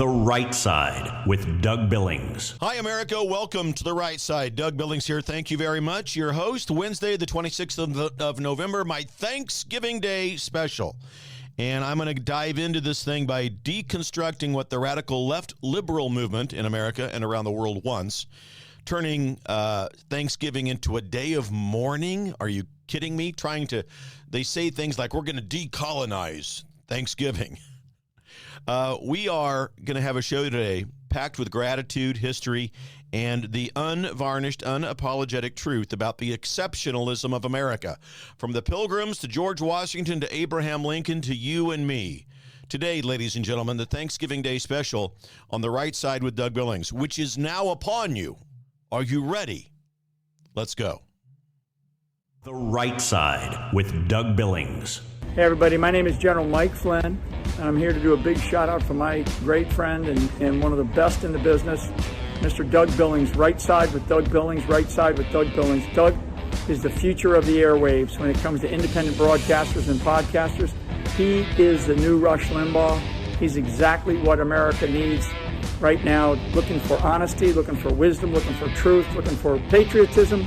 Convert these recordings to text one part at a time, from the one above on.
The Right Side with Doug Billings. Hi, America. Welcome to The Right Side. Doug Billings here. Thank you very much. Your host, Wednesday, the 26th of November, my Thanksgiving Day special. And I'm going to dive into this thing by deconstructing what the radical left liberal movement in America and around the world wants, turning Thanksgiving into a day of mourning. Are you kidding me? They say things like, we're going to decolonize Thanksgiving. We are going to have a show today packed with gratitude, history, and the unvarnished, unapologetic truth about the exceptionalism of America. From the Pilgrims to George Washington to Abraham Lincoln to you and me. Today, ladies and gentlemen, the Thanksgiving Day special on The Right Side with Doug Billings, which is now upon you. Are you ready? Let's go. The Right Side with Doug Billings. Hey everybody, my name is General Mike Flynn, and I'm here to do a big shout out for my great friend and one of the best in the business, Mr. Doug Billings. Right Side with Doug Billings, Right Side with Doug Billings. Doug is the future of the airwaves when it comes to independent broadcasters and podcasters. He is the new Rush Limbaugh. He's exactly what America needs right now, looking for honesty, looking for wisdom, looking for truth, looking for patriotism.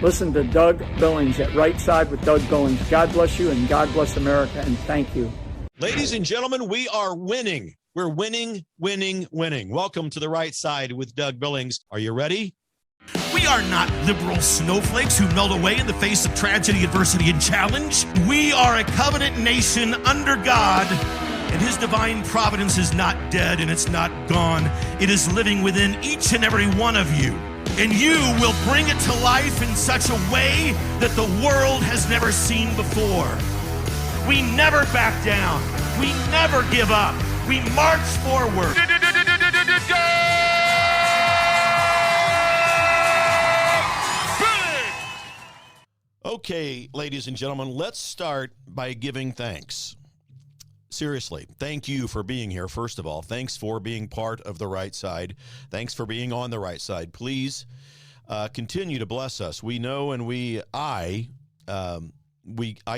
Listen to Doug Billings at Right Side with Doug Billings. God bless you and God bless America, and thank you. Ladies and gentlemen, we are winning. We're winning, winning, winning. Welcome to The Right Side with Doug Billings. Are you ready? We are not liberal snowflakes who melt away in the face of tragedy, adversity, and challenge. We are a covenant nation under God, and his divine providence is not dead and it's not gone. It is living within each and every one of you. And you will bring it to life in such a way that the world has never seen before. We never back down. We never give up. We march forward. Okay, ladies and gentlemen, let's start by giving thanks. Seriously, thank you for being here, first of all. Thanks for being part of The Right Side. Thanks for being on The Right Side. Please continue to bless us. We know and I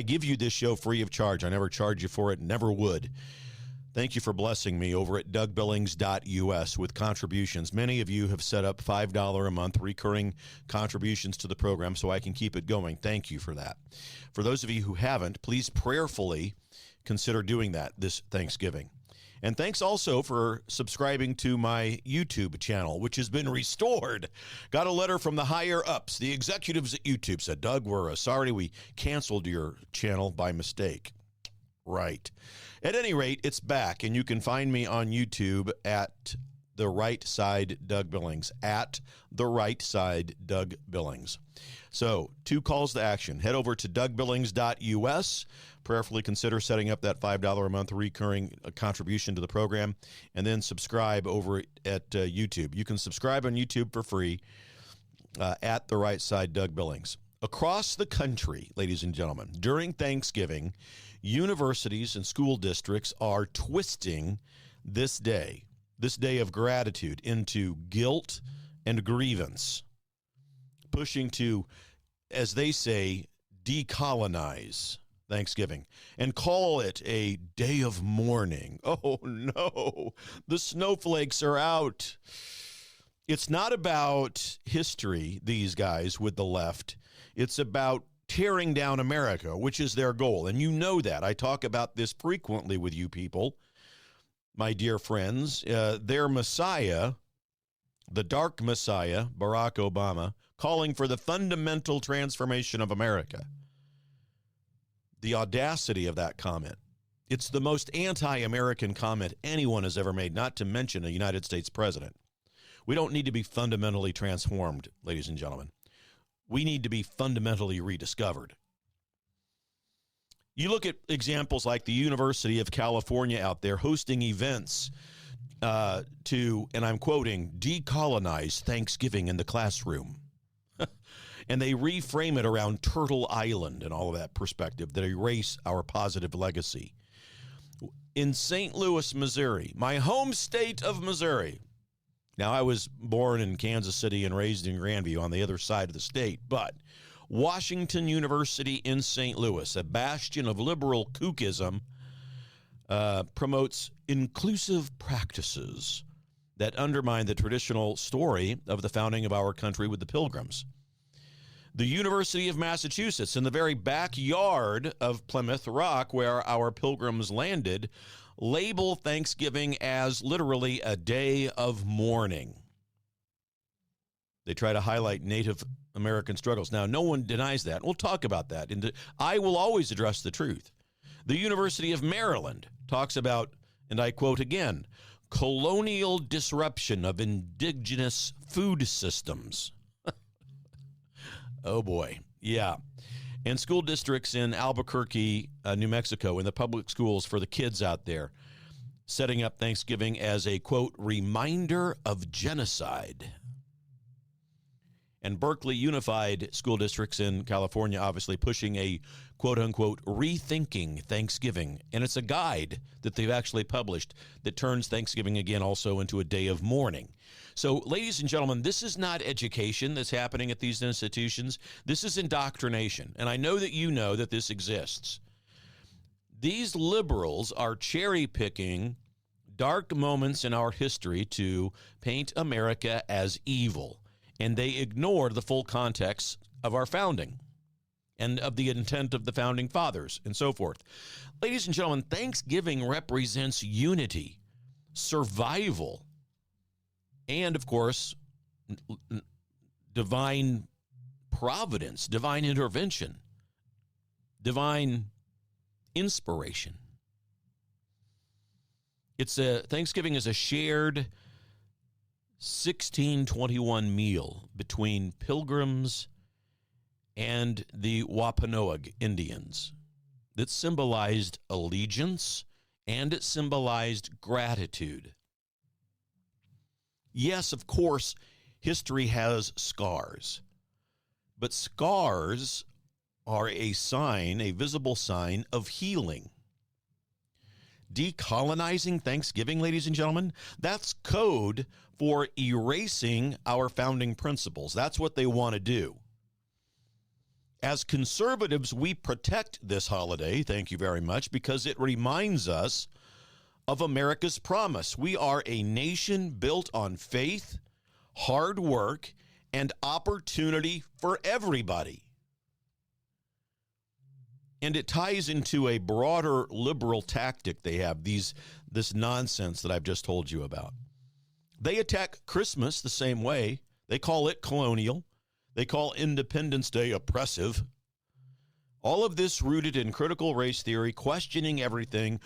give you this show free of charge. I never charge you for it, never would. Thank you for blessing me over at dougbillings.us with contributions. Many of you have set up $5 a month recurring contributions to the program so I can keep it going. Thank you for that. For those of you who haven't, please prayerfully consider doing that this Thanksgiving. And thanks also for subscribing to my YouTube channel, which has been restored. Got a letter from the higher ups. The executives at YouTube said, Doug, we're sorry we canceled your channel by mistake. Right. At any rate, it's back, and you can find me on YouTube at The Right Side Doug Billings, at The Right Side Doug Billings. So, 2 calls to action. Head over to dougbillings.us. Prayerfully consider setting up that $5 a month recurring contribution to the program, and then subscribe over at YouTube. You can subscribe on YouTube for free at The Right Side Doug Billings. Across the country, ladies and gentlemen, during Thanksgiving, universities and school districts are twisting this day of gratitude, into guilt and grievance, pushing to, as they say, decolonize Thanksgiving and call it a day of mourning. Oh, no, the snowflakes are out. It's not about history, these guys with the left. It's about tearing down America, which is their goal. And you know that. I talk about this frequently with you people, my dear friends. Their Messiah, the dark Messiah, Barack Obama, calling for the fundamental transformation of America. The audacity of that comment. It's the most anti-American comment anyone has ever made, not to mention a United States president. We don't need to be fundamentally transformed, ladies and gentlemen. We need to be fundamentally rediscovered. You look at examples like the University of California out there hosting events to, and I'm quoting, decolonize Thanksgiving in the classroom. And they reframe it around Turtle Island and all of that perspective that erase our positive legacy. In St. Louis, Missouri, my home state of Missouri. Now, I was born in Kansas City and raised in Grandview on the other side of the state, but Washington University in St. Louis, a bastion of liberal kookism, promotes inclusive practices that undermine the traditional story of the founding of our country with the Pilgrims. The University of Massachusetts, in the very backyard of Plymouth Rock, where our Pilgrims landed, label Thanksgiving as literally a day of mourning. They try to highlight Native American struggles. Now, no one denies that. We'll talk about that. I will always address the truth. The University of Maryland talks about, and I quote again, colonial disruption of indigenous food systems. Oh, boy. Yeah. And school districts in Albuquerque, New Mexico, in the public schools for the kids out there, setting up Thanksgiving as a, quote, reminder of genocide. And Berkeley Unified School Districts in California obviously pushing a, quote-unquote, rethinking Thanksgiving. And it's a guide that they've actually published that turns Thanksgiving again also into a day of mourning. So, ladies and gentlemen, this is not education that's happening at these institutions. This is indoctrination. And I know that you know that this exists. These liberals are cherry-picking dark moments in our history to paint America as evil. And they ignored the full context of our founding and of the intent of the founding fathers and so forth. Ladies and gentlemen, Thanksgiving represents unity, survival, and, of course, divine providence, divine intervention, divine inspiration. Thanksgiving is a shared 1621 meal between Pilgrims and the Wampanoag Indians that symbolized allegiance and it symbolized gratitude. Yes, of course, history has scars, but scars are a sign, a visible sign of healing. Decolonizing Thanksgiving, ladies and gentlemen, that's code for erasing our founding principles. That's what they want to do. As conservatives, we protect this holiday, thank you very much, because it reminds us of America's promise. We are a nation built on faith, hard work, and opportunity for everybody. And it ties into a broader liberal tactic they have, this nonsense that I've just told you about. They attack Christmas the same way. They call it colonial. They call Independence Day oppressive. All of this rooted in critical race theory, questioning everything.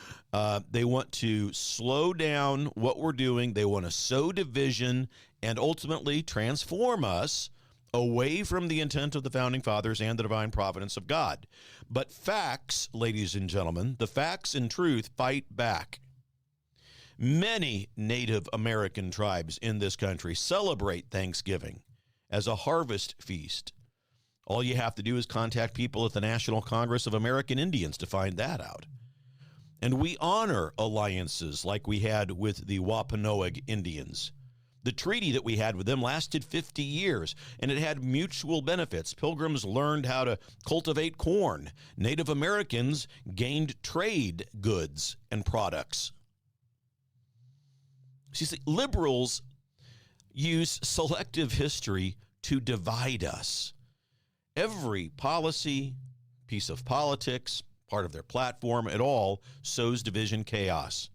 They want to slow down what we're doing. They want to sow division and ultimately transform us away from the intent of the founding fathers and the divine providence of God. But facts, ladies and gentlemen, the facts and truth fight back. Many Native American tribes in this country celebrate Thanksgiving as a harvest feast. All you have to do is contact people at the National Congress of American Indians to find that out. And we honor alliances like we had with the Wampanoag Indians. The treaty that we had with them lasted 50 years, and it had mutual benefits. Pilgrims learned how to cultivate corn. Native Americans gained trade goods and products. See, liberals use selective history to divide us. Every policy, piece of politics, part of their platform, it all sows division, chaos.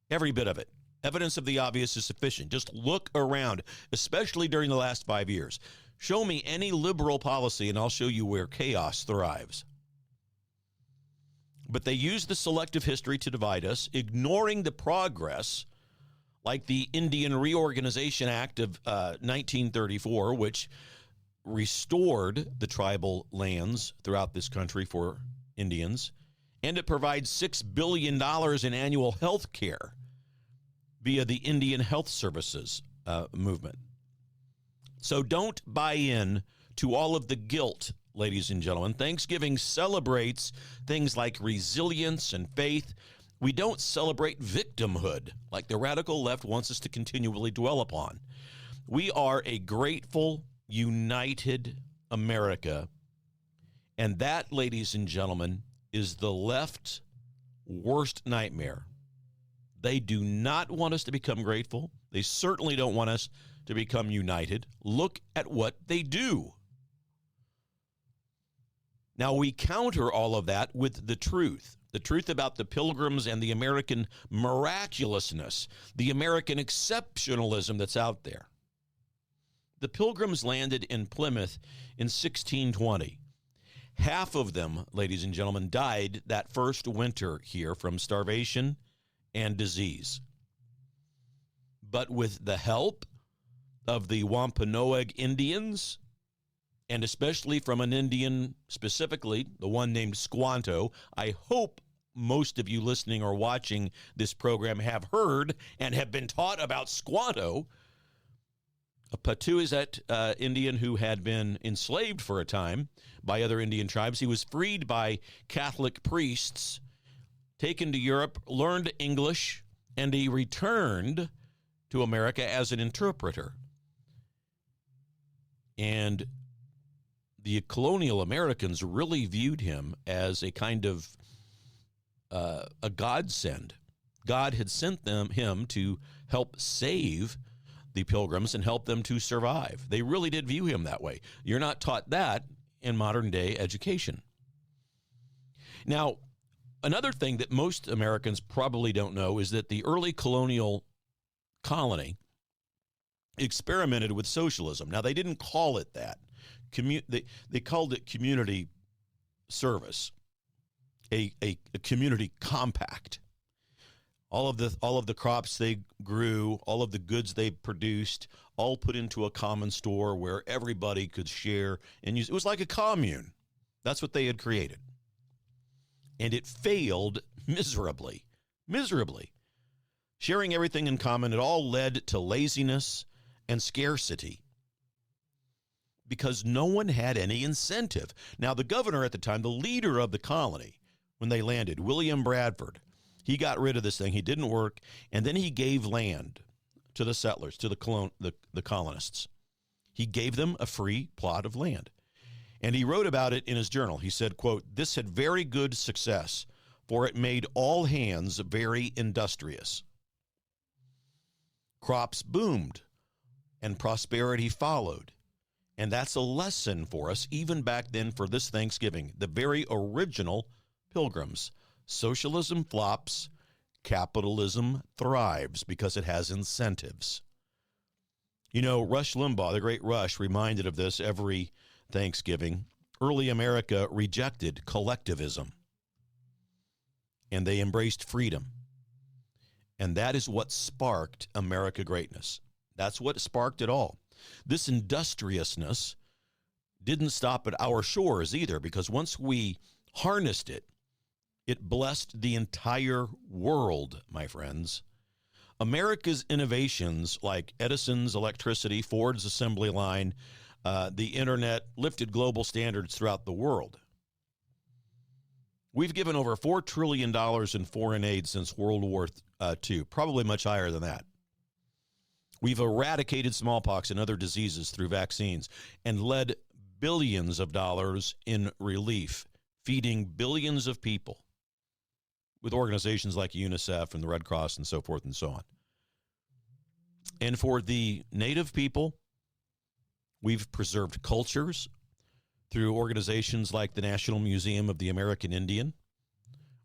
Every bit of it. Evidence of the obvious is sufficient. Just look around, especially during the last 5 years. Show me any liberal policy, and I'll show you where chaos thrives. But they use the selective history to divide us, ignoring the progress, like the Indian Reorganization Act of 1934, which restored the tribal lands throughout this country for Indians, and it provides $6 billion in annual health care via the Indian Health Services movement. So don't buy in to all of the guilt, ladies and gentlemen. Thanksgiving celebrates things like resilience and faith. We don't celebrate victimhood like the radical left wants us to continually dwell upon. We are a grateful, united America. And that, ladies and gentlemen, is the left's worst nightmare. They do not want us to become grateful. They certainly don't want us to become united. Look at what they do. Now, we counter all of that with the truth about the Pilgrims and the American miraculousness, the American exceptionalism that's out there. The Pilgrims landed in Plymouth in 1620. Half of them, ladies and gentlemen, died that first winter here from starvation and disease. But with the help of the Wampanoag Indians, and especially from an Indian specifically, the one named Squanto, I hope most of you listening or watching this program have heard and have been taught about Squanto, a Patuxet Indian who had been enslaved for a time by other Indian tribes. He was freed by Catholic priests, taken to Europe, learned English, and he returned to America as an interpreter. And the colonial Americans really viewed him as a kind of a godsend. God had sent him to help save the Pilgrims and help them to survive. They really did view him that way. You're not taught that in modern day education. Now, another thing that most Americans probably don't know is that the early colonial colony experimented with socialism. Now, they didn't call it that. They called it community service, a community compact. All of the crops they grew, all of the goods they produced, all put into a common store where everybody could share and use. It was like a commune. That's what they had created. And it failed miserably. Sharing everything in common, it all led to laziness and scarcity because no one had any incentive. Now, the governor at the time, the leader of the colony, when they landed, William Bradford, he got rid of this thing. He didn't work, and then he gave land to the settlers, to the colonists. He gave them a free plot of land. And he wrote about it in his journal. He said, quote, "This had very good success, for it made all hands very industrious. Crops boomed, and prosperity followed. And that's a lesson for us, even back then for this Thanksgiving, the very original Pilgrims. Socialism flops, capitalism thrives because it has incentives." You know, Rush Limbaugh, the great Rush, reminded of this every Thanksgiving. Early America rejected collectivism, and they embraced freedom. And that is what sparked America greatness. That's what sparked it all. This industriousness didn't stop at our shores either, because once we harnessed it, it blessed the entire world, my friends. America's innovations like Edison's electricity, Ford's assembly line, the internet lifted global standards throughout the world. We've given over $4 trillion in foreign aid since World War II, probably much higher than that. We've eradicated smallpox and other diseases through vaccines and led billions of dollars in relief, feeding billions of people with organizations like UNICEF and the Red Cross and so forth and so on. And for the Native people, we've preserved cultures through organizations like the National Museum of the American Indian.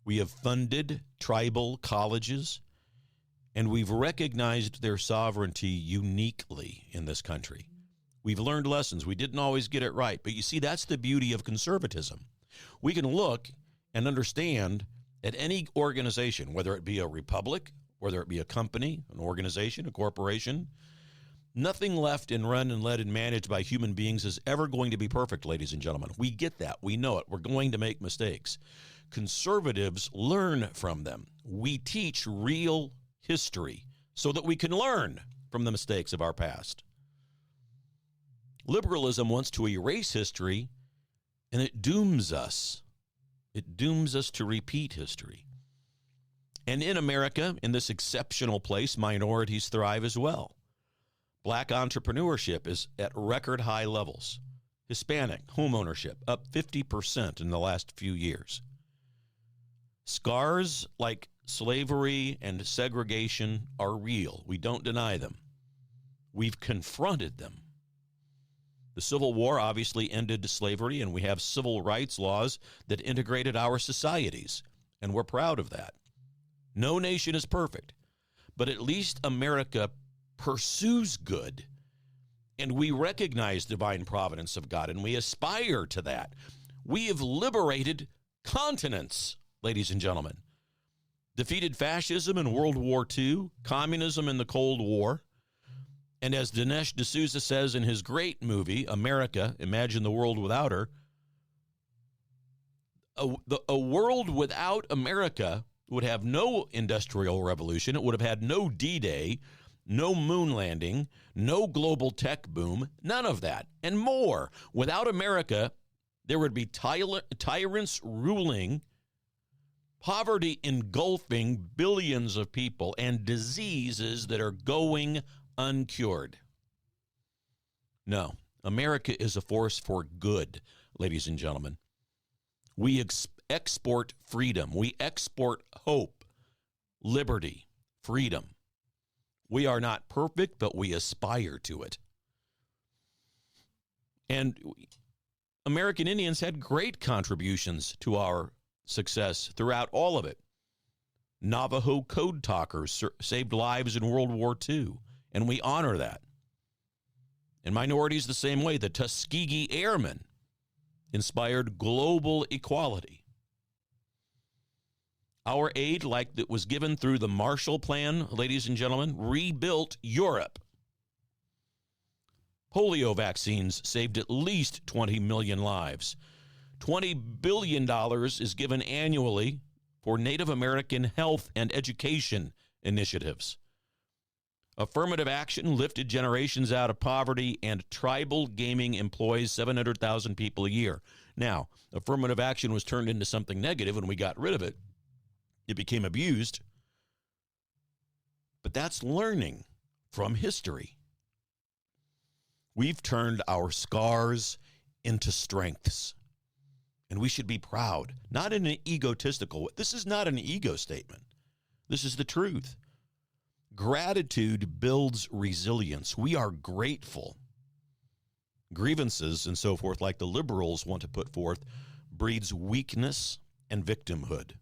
We have funded tribal colleges, and we've recognized their sovereignty uniquely in this country. We've learned lessons. We didn't always get it right, but you see, that's the beauty of conservatism. We can look and understand at any organization, whether it be a republic, whether it be a company, an organization, a corporation, nothing left and run and led and managed by human beings is ever going to be perfect, ladies and gentlemen. We get that. We know it. We're going to make mistakes. Conservatives learn from them. We teach real history so that we can learn from the mistakes of our past. Liberalism wants to erase history, and it dooms us. It dooms us to repeat history. And in America, in this exceptional place, minorities thrive as well. Black entrepreneurship is at record high levels. Hispanic homeownership up 50% in the last few years. Scars like slavery and segregation are real. We don't deny them. We've confronted them. The Civil War obviously ended slavery, and we have civil rights laws that integrated our societies, and we're proud of that. No nation is perfect, but at least America pursues good, and we recognize divine providence of God, and we aspire to that. We have liberated continents, ladies and gentlemen. Defeated fascism in World War II, communism in the Cold War, and as Dinesh D'Souza says in his great movie, America, Imagine the World Without Her, a world without America would have no industrial revolution. It would have had no D-Day, no moon landing, no global tech boom, none of that, and more. Without America, there would be tyrants ruling, poverty engulfing billions of people, and diseases that are going uncured. No, America is a force for good, ladies and gentlemen. We export freedom. We export hope, liberty, freedom. We are not perfect, but we aspire to it. And American Indians had great contributions to our success throughout all of it. Navajo code talkers saved lives in World War II, and we honor that. And minorities the same way. The Tuskegee Airmen inspired global equality. Our aid, like that was given through the Marshall Plan, ladies and gentlemen, rebuilt Europe. Polio vaccines saved at least 20 million lives. $20 billion is given annually for Native American health and education initiatives. Affirmative action lifted generations out of poverty, and tribal gaming employs 700,000 people a year. Now, affirmative action was turned into something negative when we got rid of it. It became abused. But that's learning from history. We've turned our scars into strengths, and we should be proud, not in an egotistical way. This is not an ego statement. This is the truth. Gratitude builds resilience. We are grateful. Grievances and so forth, like the liberals want to put forth, breeds weakness and victimhood.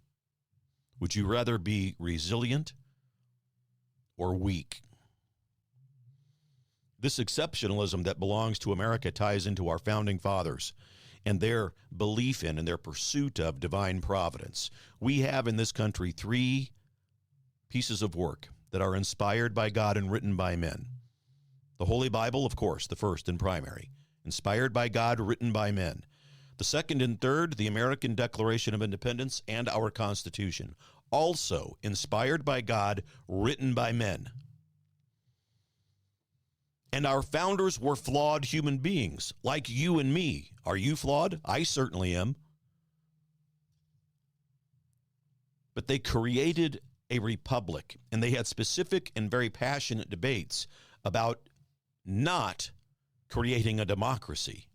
Would you rather be resilient or weak? This exceptionalism that belongs to America ties into our founding fathers and their belief in and their pursuit of divine providence. We have in this country 3 pieces of work that are inspired by God and written by men. The Holy Bible, of course, the first and primary, inspired by God, written by men. The second and third, the American Declaration of Independence and our Constitution, also inspired by God, written by men. And our founders were flawed human beings, like you and me. Are you flawed? I certainly am. But they created a republic, and they had specific and very passionate debates about not creating a democracy.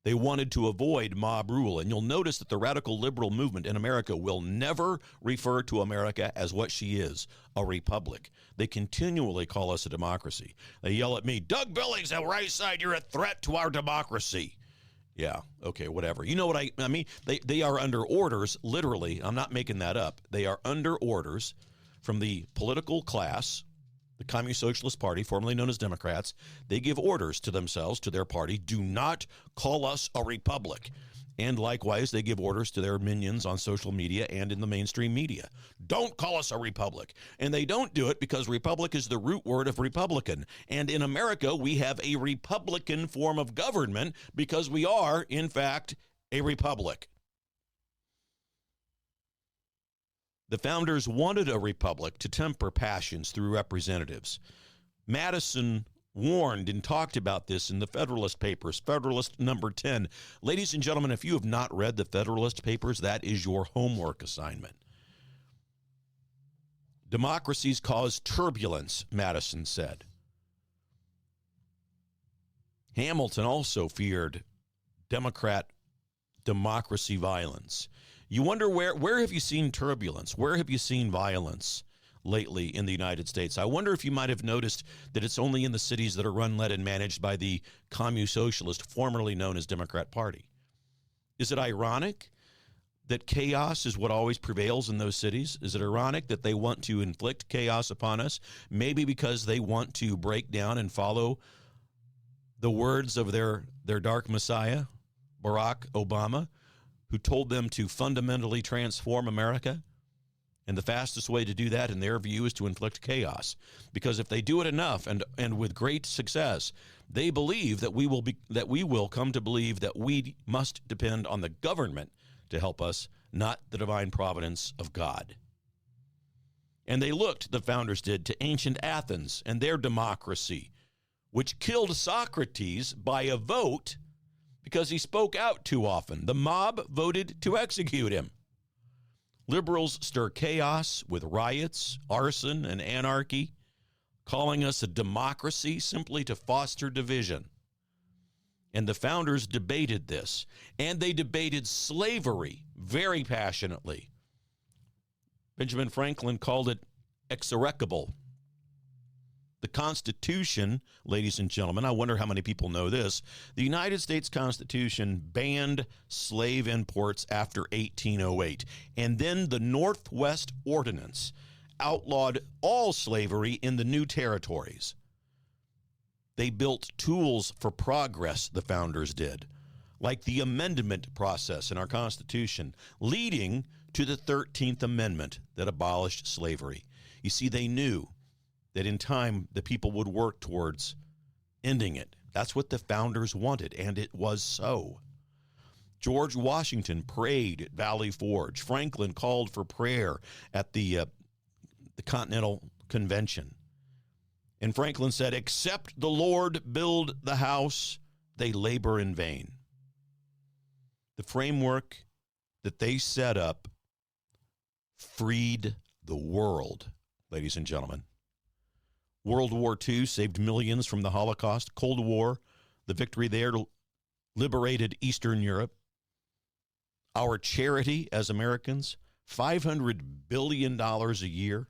They wanted to avoid mob rule, and you'll notice that the radical liberal movement in America will never refer to America as what she is, a republic. They continually call us a democracy. They yell at me, Doug Billings, on the right side, you're a threat to our democracy. Yeah, okay, whatever. You know what I mean? They are under orders, literally. I'm not making that up. They are under orders from the political class, the Communist Socialist Party, formerly known as Democrats. They give orders to themselves, to their party, do not call us a republic. And likewise, they give orders to their minions on social media and in the mainstream media. Don't call us a republic. And they don't do it because republic is the root word of Republican. And in America, we have a Republican form of government because we are, in fact, a republic. The founders wanted a republic to temper passions through representatives. Madison warned and talked about this in the Federalist Papers, Federalist number 10. Ladies and gentlemen, if you have not read the Federalist Papers, that is your homework assignment. Democracies cause turbulence, Madison said. Hamilton also feared Democrat democracy violence. You wonder where have you seen turbulence? Where have you seen violence lately in the United States? I wonder if you might have noticed that it's only in the cities that are run, led, and managed by the Communist Socialist, formerly known as Democrat Party. Is it ironic that chaos is what always prevails in those cities? Is it ironic that they want to inflict chaos upon us? Maybe because they want to break down and follow the words of their dark messiah, Barack Obama, who told them to fundamentally transform America. And the fastest way to do that, in their view, is to inflict chaos. Because if they do it enough and with great success, they believe that we will come to believe that we must depend on the government to help us, not the divine providence of God. And they looked, the founders did, to ancient Athens and their democracy, which killed Socrates by a vote because he spoke out too often. The mob voted to execute him. Liberals stir chaos with riots, arson, and anarchy, calling us a democracy simply to foster division. And the founders debated this, and they debated slavery very passionately. Benjamin Franklin called it execrable. The Constitution, ladies and gentlemen, I wonder how many people know this, the United States Constitution banned slave imports after 1808, and then the Northwest Ordinance outlawed all slavery in the new territories. They built tools for progress, the founders did, like the amendment process in our Constitution, leading to the 13th Amendment that abolished slavery. You see, they knew that in time the people would work towards ending it. That's what the founders wanted, and it was so. George Washington prayed at Valley Forge. Franklin called for prayer at the Continental Convention. And Franklin said, "Except the Lord build the house, they labor in vain." The framework that they set up freed the world, ladies and gentlemen. World War II saved millions from the Holocaust. Cold War, the victory there liberated Eastern Europe. Our charity as Americans, $500 billion a year.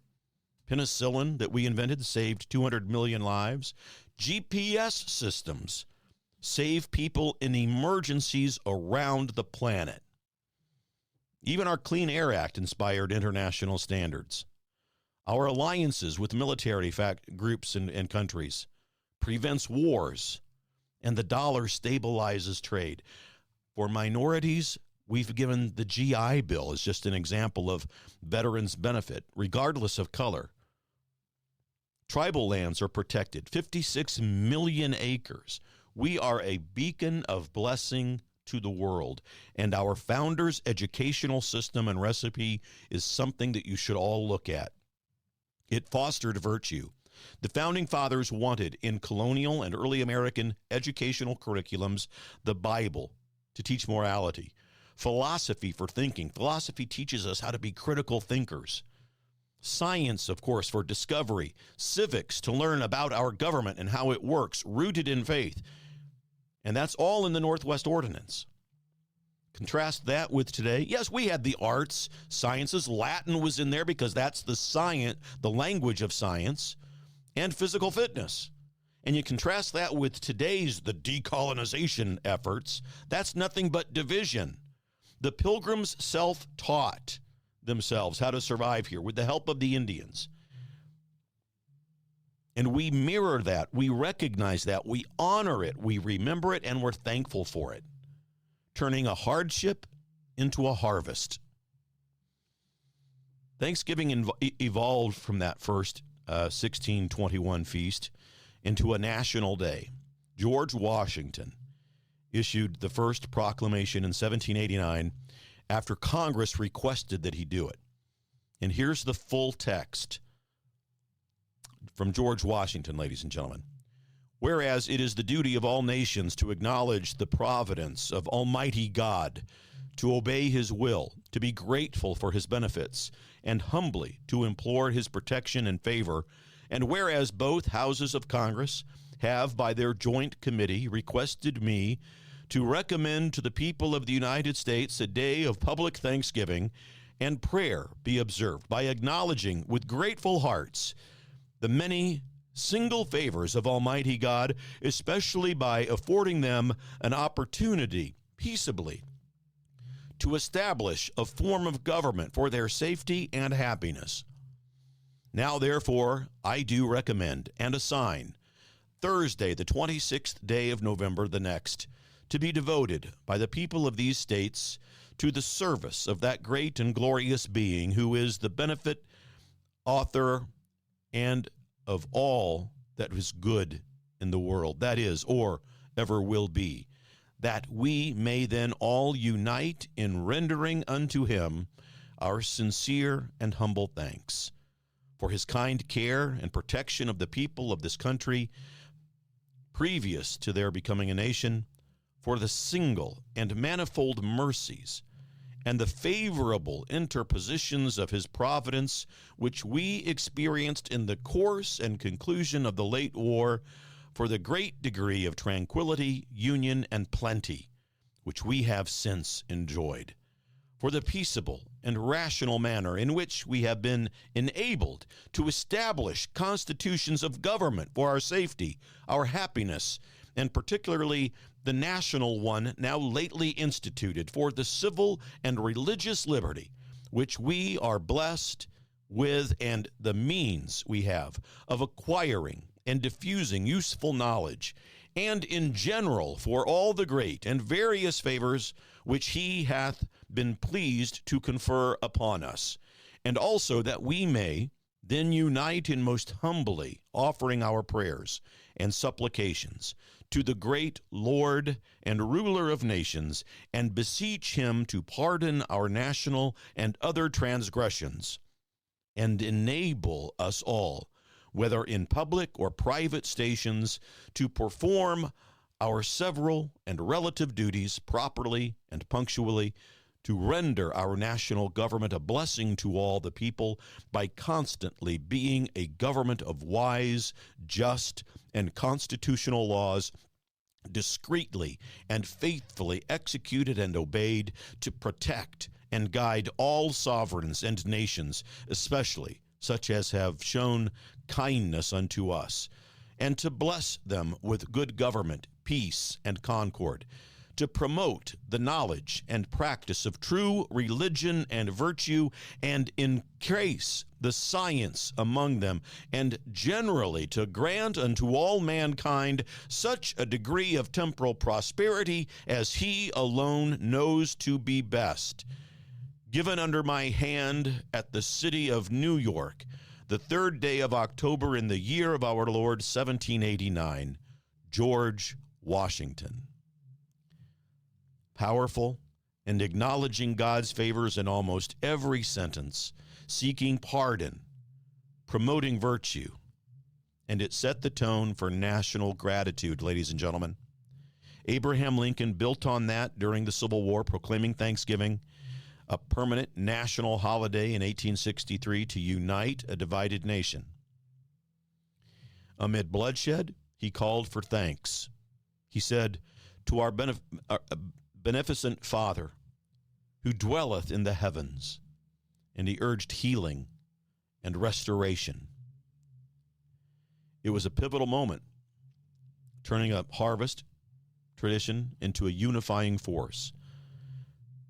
Penicillin that we invented saved 200 million lives. GPS systems save people in emergencies around the planet. Even our Clean Air Act inspired international standards. Our alliances with military groups and countries prevents wars, and the dollar stabilizes trade. For minorities, we've given the GI Bill as just an example of veterans' benefit, regardless of color. Tribal lands are protected, 56 million acres. We are a beacon of blessing to the world, and our founders' educational system and recipe is something that you should all look at. It fostered virtue. The Founding Fathers wanted in colonial and early American educational curriculums the Bible to teach morality, philosophy for thinking. Philosophy teaches us how to be critical thinkers. Science, of course, for discovery. Civics to learn about our government and how it works, rooted in faith. And that's all in the Northwest Ordinance. Contrast that with today. Yes, we had the arts, sciences. Latin was in there because that's the language of science, and physical fitness. And you contrast that with today's, the decolonization efforts. That's nothing but division. The Pilgrims self-taught themselves how to survive here with the help of the Indians. And we mirror that. We recognize that. We honor it. We remember it, and we're thankful for it, turning a hardship into a harvest. Thanksgiving evolved from that first 1621 feast into a national day. George Washington issued the first proclamation in 1789 after Congress requested that he do it. And here's the full text from George Washington, ladies and gentlemen. Whereas it is the duty of all nations to acknowledge the providence of Almighty God, to obey his will, to be grateful for his benefits, and humbly to implore his protection and favor, and whereas both houses of Congress have by their joint committee requested me to recommend to the people of the United States a day of public thanksgiving and prayer be observed by acknowledging with grateful hearts the many single favors of Almighty God, especially by affording them an opportunity peaceably to establish a form of government for their safety and happiness. Now, therefore, I do recommend and assign Thursday, the 26th day of November, the next, to be devoted by the people of these states to the service of that great and glorious being who is the benefit, author, and of all that is good in the world, that is, or ever will be, that we may then all unite in rendering unto him our sincere and humble thanks for his kind care and protection of the people of this country previous to their becoming a nation, for the single and manifold mercies and the favorable interpositions of his providence which we experienced in the course and conclusion of the late war, for the great degree of tranquility, union, and plenty which we have since enjoyed, for the peaceable and rational manner in which we have been enabled to establish constitutions of government for our safety, our happiness, and particularly the national one now lately instituted for the civil and religious liberty, which we are blessed with, and the means we have of acquiring and diffusing useful knowledge, and in general for all the great and various favors which he hath been pleased to confer upon us, and also that we may then unite in most humbly offering our prayers and supplications to the great Lord and ruler of nations, and beseech him to pardon our national and other transgressions, and enable us all, whether in public or private stations, to perform our several and relative duties properly and punctually, to render our national government a blessing to all the people by constantly being a government of wise, just, and constitutional laws, discreetly and faithfully executed and obeyed, to protect and guide all sovereigns and nations, especially such as have shown kindness unto us, and to bless them with good government, peace, and concord, to promote the knowledge and practice of true religion and virtue, and increase the science among them, and generally to grant unto all mankind such a degree of temporal prosperity as he alone knows to be best. Given under my hand at the city of New York, the 3rd day of October in the year of our Lord 1789, George Washington. Powerful and acknowledging God's favors in almost every sentence, seeking pardon, promoting virtue, and it set the tone for national gratitude, ladies and gentlemen. Abraham Lincoln built on that during the Civil War, proclaiming Thanksgiving a permanent national holiday in 1863 to unite a divided nation. Amid bloodshed, he called for thanks. He said, "To our beneficent Father, who dwelleth in the heavens," and he urged healing and restoration. It was a pivotal moment, turning a harvest tradition into a unifying force.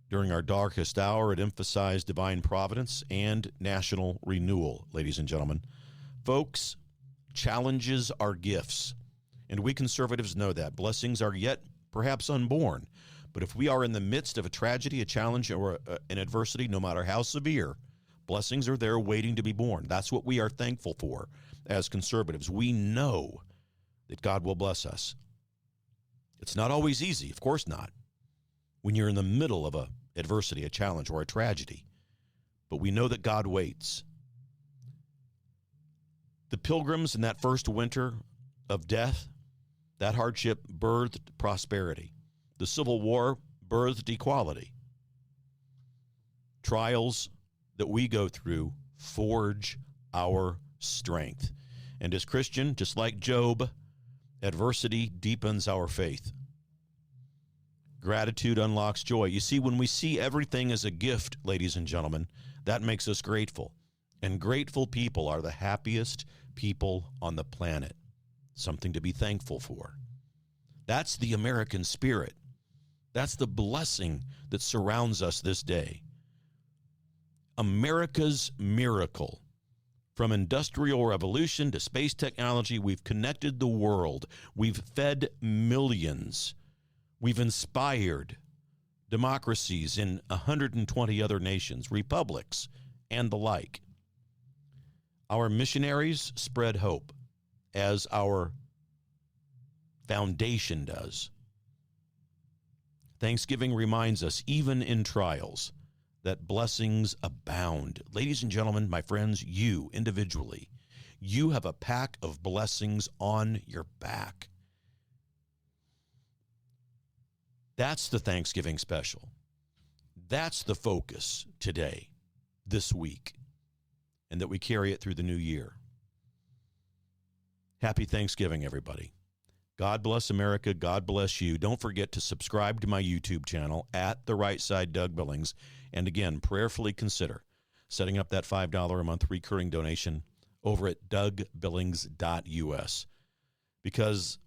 During our darkest hour, it emphasized divine providence and national renewal, ladies and gentlemen. Folks, challenges are gifts, and we conservatives know that. Blessings are yet perhaps unborn, but if we are in the midst of a tragedy, a challenge, or an adversity, no matter how severe, blessings are there waiting to be born. That's what we are thankful for as conservatives. We know that God will bless us. It's not always easy, of course not, when you're in the middle of a adversity, a challenge, or a tragedy. But we know that God waits. The Pilgrims in that first winter of death, that hardship birthed prosperity. The Civil War birthed equality. Trials that we go through forge our strength. And as Christian, just like Job, adversity deepens our faith. Gratitude unlocks joy. You see, when we see everything as a gift, ladies and gentlemen, that makes us grateful. And grateful people are the happiest people on the planet. Something to be thankful for. That's the American spirit. That's the blessing that surrounds us this day. America's miracle. From industrial revolution to space technology, we've connected the world. We've fed millions. We've inspired democracies in 120 other nations, republics, and the like. Our missionaries spread hope, as our foundation does. Thanksgiving reminds us, even in trials, that blessings abound. Ladies and gentlemen, my friends, you individually, you have a pack of blessings on your back. That's the Thanksgiving special. That's the focus today, this week, and that we carry it through the new year. Happy Thanksgiving, everybody. God bless America. God bless you. Don't forget to subscribe to my YouTube channel at The Right Side Doug Billings. And again, prayerfully consider setting up that $5 a month recurring donation over at dougbillings.us. Because,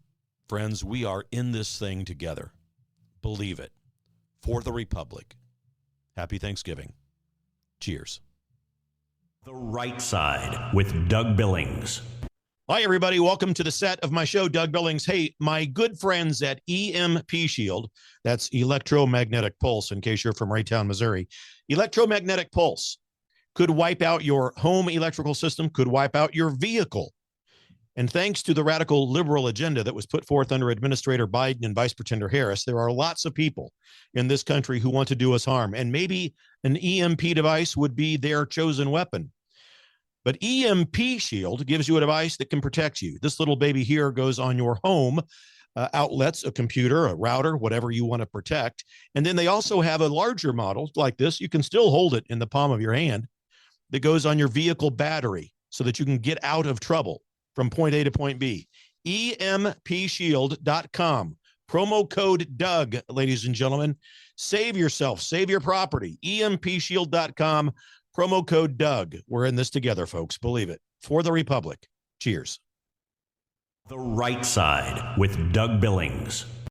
friends, we are in this thing together. Believe it. For the Republic. Happy Thanksgiving. Cheers. The Right Side with Doug Billings. Hi, everybody. Welcome to the set of my show, Doug Billings. Hey, my good friends at EMP Shield, that's electromagnetic pulse, in case you're from Raytown, Missouri. Electromagnetic pulse could wipe out your home electrical system, could wipe out your vehicle. And thanks to the radical liberal agenda that was put forth under Administrator Biden and Vice Pretender Harris, there are lots of people in this country who want to do us harm. And maybe an EMP device would be their chosen weapon. But EMP Shield gives you a device that can protect you. This little baby here goes on your home outlets, a computer, a router, whatever you want to protect. And then they also have a larger model like this. You can still hold it in the palm of your hand that goes on your vehicle battery so that you can get out of trouble from point A to point B. EMPshield.com. Promo code Doug, ladies and gentlemen. Save yourself. Save your property. EMPshield.com. Promo code Doug. We're in this together, folks. Believe it. For the Republic. Cheers. The Right Side with Doug Billings.